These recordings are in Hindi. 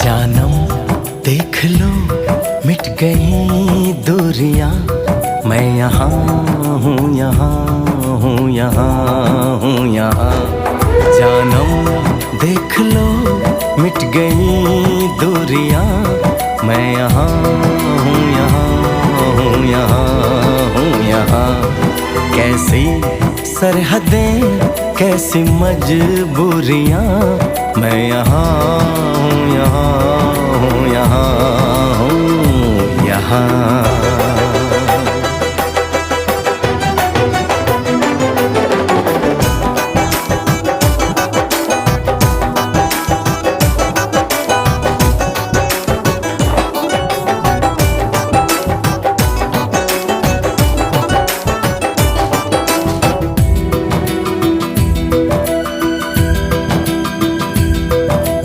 जानम देख लो मिट गई दूरियां, मैं यहाँ हूँ, यहाँ हूँ, यहाँ हूँ, यहाँ। जानम देख लो मिट गई दूरियां, मैं यहाँ हूँ, यहाँ हूँ, यहाँ हूँ, यहाँ। कैसी सरहदें कैसी मजबूरियां, मैं यहाँ हूँ, यहाँ हूँ, यहाँ हूँ, यहाँ।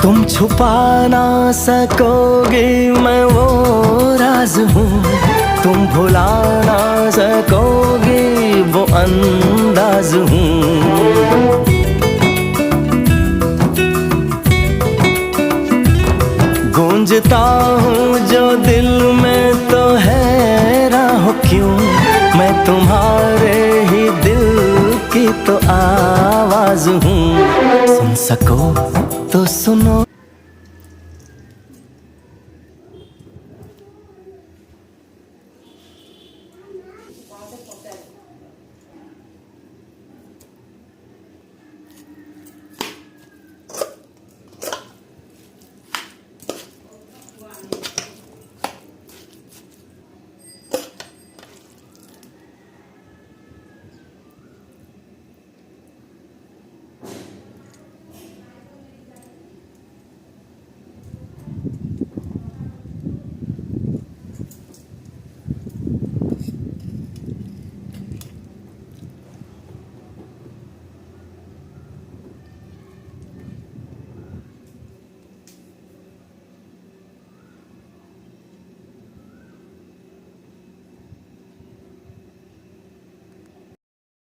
तुम छुपा ना सकोगे मैं वो राज हूँ, तुम भुला ना सकोगे वो अंदाज हूँ। गूंजता हूँ जो दिल में तो हैरान हो क्यों, मैं तुम्हारे ही दिल की तो आवाज हूँ। सुन सको तो सुनो